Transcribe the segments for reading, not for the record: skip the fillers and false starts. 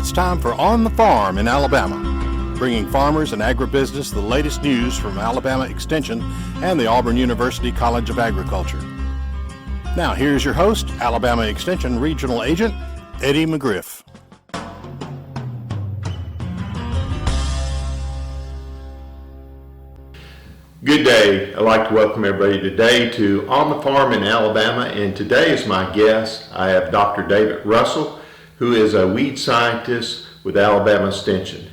It's time for On the Farm in Alabama, bringing farmers and agribusiness the latest news from Alabama Extension and the Auburn University College of Agriculture. Now here's your host, Alabama Extension Regional Agent, Eddie McGriff. Good day. I'd like to welcome everybody today to On the Farm in Alabama, and today is my guest. I have Dr. David Russell, who is a weed scientist with Alabama Extension.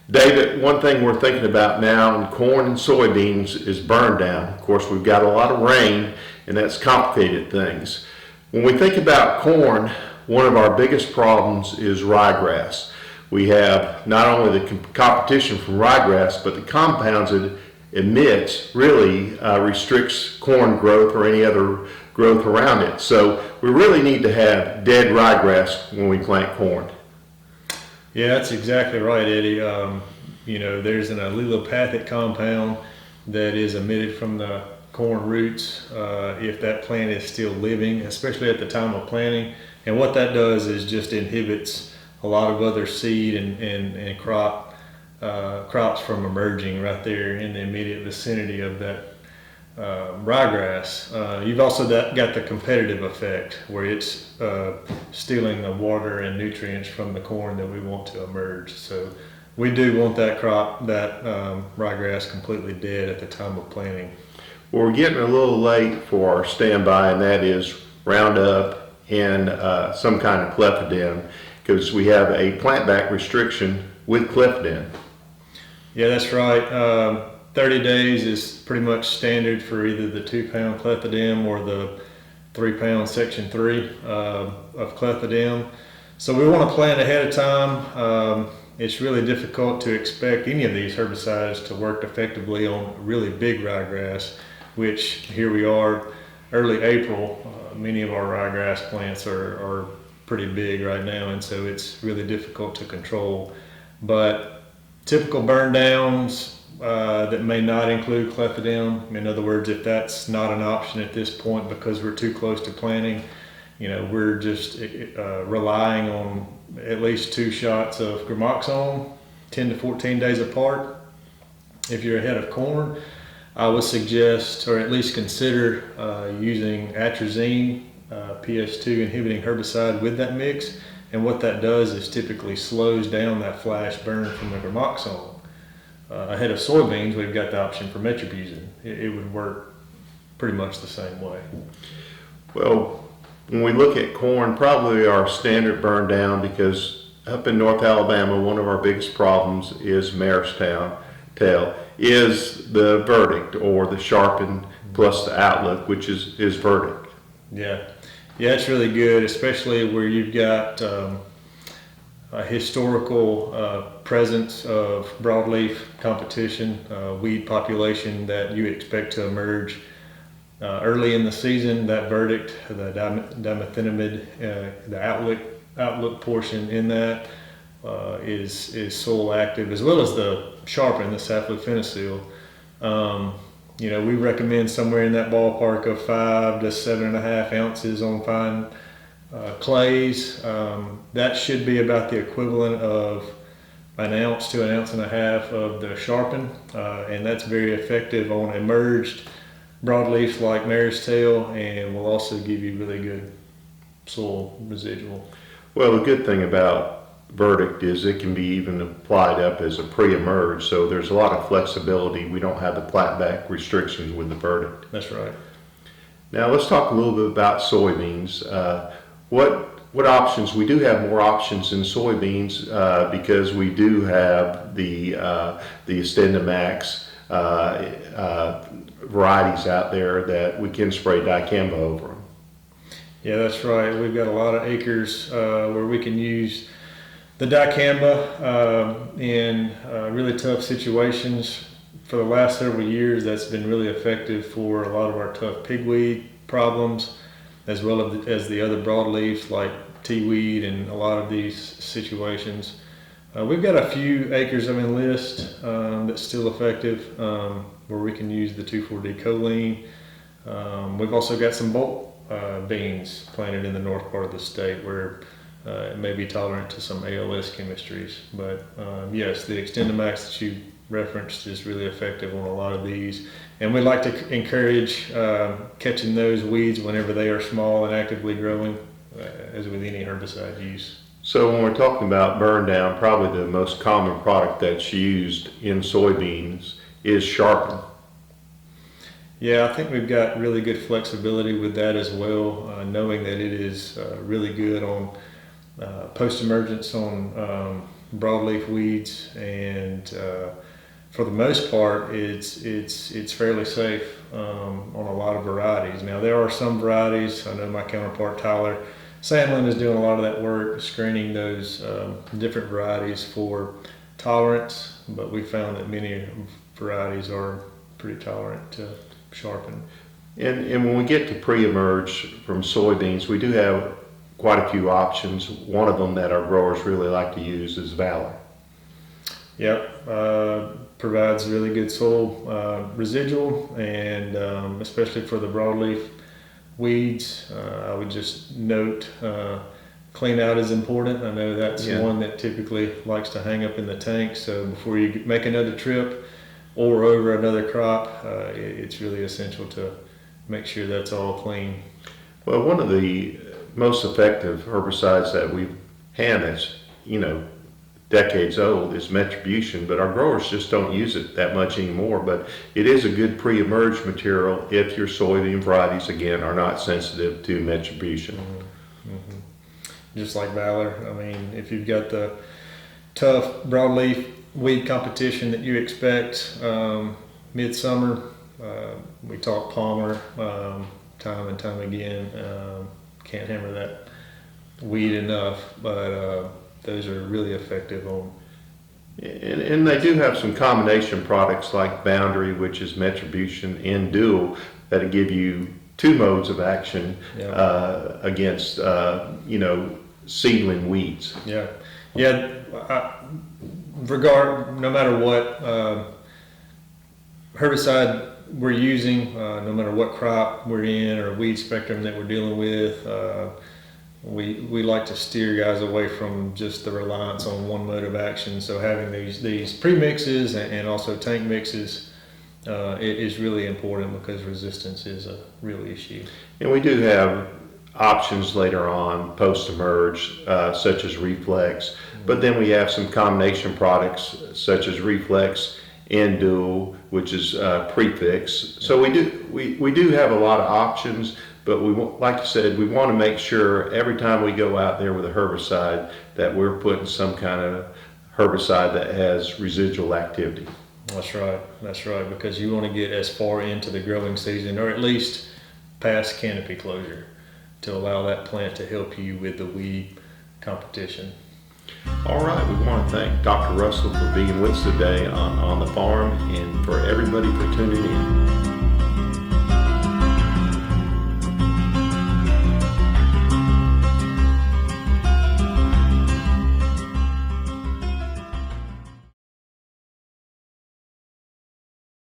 David, one thing we're thinking about now in corn and soybeans is burn down. Of course, we've got a lot of rain, and that's complicated things. When we think about corn, one of our biggest problems is ryegrass. We have not only the competition from ryegrass, but the compounds it emits really restricts corn growth or any other growth around it. So we really need to have dead ryegrass when we plant corn. Yeah, that's exactly right, Eddie. There's an allelopathic compound that is emitted from the corn roots if that plant is still living, especially at the time of planting. And what that does is just inhibits a lot of other seed and crops from emerging right there in the immediate vicinity of that ryegrass. You've also got the competitive effect where it's stealing the water and nutrients from the corn that we want to emerge. So we do want that ryegrass completely dead at the time of planting. Well, we're getting a little late for our standby, and that is Roundup and some kind of clethodim, because we have a plant back restriction with clethodim. Yeah, that's right. 30 days is pretty much standard for either the 2-pound clethodim or the 3-pound section 3 of clethodim. So we want to plant ahead of time. It's really difficult to expect any of these herbicides to work effectively on really big ryegrass, which here we are, early April. Many of our ryegrass plants are pretty big right now, and so it's really difficult to control. But typical burn downs that may not include clethodim, in other words, if that's not an option at this point because we're too close to planting, we're just relying on at least 2 shots of gramoxone 10 to 14 days apart. If you're ahead of corn, I would suggest, or at least consider, using atrazine, PS2 inhibiting herbicide with that mix. And what that does is typically slows down that flash burn from the gramoxone. Ahead of soybeans, we've got the option for metribuzin. It would work pretty much the same way. Well, when we look at corn, probably our standard burn down, because up in North Alabama, one of our biggest problems is mare's tail, is the verdict, or the sharpen plus the outlook, which is verdict. Yeah, it's really good, especially where you've got a historical presence of broadleaf competition, weed population that you expect to emerge early in the season. That verdict, the dimethylamide, the outlook portion in that is soil active, as well as the sharpen, the saflufenicil. We recommend somewhere in that ballpark of 5 to 7.5 ounces on fine clays. That should be about the equivalent of 1 ounce to 1.5 ounces of the sharpen, and that's very effective on emerged broadleaf like mare's tail, and will also give you really good soil residual. Well, the good thing about verdict is it can be even applied up as a pre-emerge, so there's a lot of flexibility. We don't have the plant back restrictions with the verdict. That's right. Now let's talk a little bit about soybeans. What options? We do have more options in soybeans because we do have the Extendamax varieties out there that we can spray dicamba over them. Yeah, that's right. We've got a lot of acres where we can use the dicamba in really tough situations. For the last several years, that's been really effective for a lot of our tough pigweed problems, as well as the other broadleafs like tea-weed and a lot of these situations. We've got a few acres of enlist that's still effective, where we can use the 2,4-D choline. We've also got some bulk beans planted in the north part of the state where It may be tolerant to some ALS chemistries, but yes, the XtendiMax that you referenced is really effective on a lot of these. And we like to encourage catching those weeds whenever they are small and actively growing, as with any herbicide use. So when we're talking about burn down, probably the most common product that's used in soybeans is Sharpen. Yeah, I think we've got really good flexibility with that as well, knowing that it is really good on post-emergence on broadleaf weeds, and for the most part, it's fairly safe on a lot of varieties. Now, there are some varieties, I know my counterpart Tyler Sandlin is doing a lot of that work, screening those different varieties for tolerance, but we found that many varieties are pretty tolerant to Sharpen. And when we get to pre-emerge from soybeans, we do have quite a few options. One of them that our growers really like to use is Valor. Yep, provides really good soil residual, and especially for the broadleaf weeds, I would just note clean out is important. I know that's one that typically likes to hang up in the tank, so before you make another trip or over another crop, it's really essential to make sure that's all clean. Well, one of the most effective herbicides that we've had that's, decades old is Metribuzin, but our growers just don't use it that much anymore. But it is a good pre-emerge material if your soybean varieties, again, are not sensitive to Metribuzin. Mm-hmm. Just like Valor, I mean, if you've got the tough broadleaf weed competition that you expect midsummer, we talk Palmer time and time again. Can't hammer that weed enough, but those are really effective on. And they do have some combination products like Boundary, which is Metribuzin, and Dual, that give you two modes of action against seedling weeds. No matter what herbicide we're using, no matter what crop we're in or weed spectrum that we're dealing with, we like to steer guys away from just the reliance on one mode of action. So having these pre-mixes and also tank mixes is really important, because resistance is a real issue. And we do have options later on post-emerge, such as Reflex, but then we have some combination products such as Reflex and Dual, which is prefix. So we do have a lot of options, but like you said, we want to make sure every time we go out there with a herbicide that we're putting some kind of herbicide that has residual activity. That's right, because you want to get as far into the growing season, or at least past canopy closure, to allow that plant to help you with the weed competition. All right, we want to thank Dr. Russell for being with us today on the farm, and for everybody for tuning in.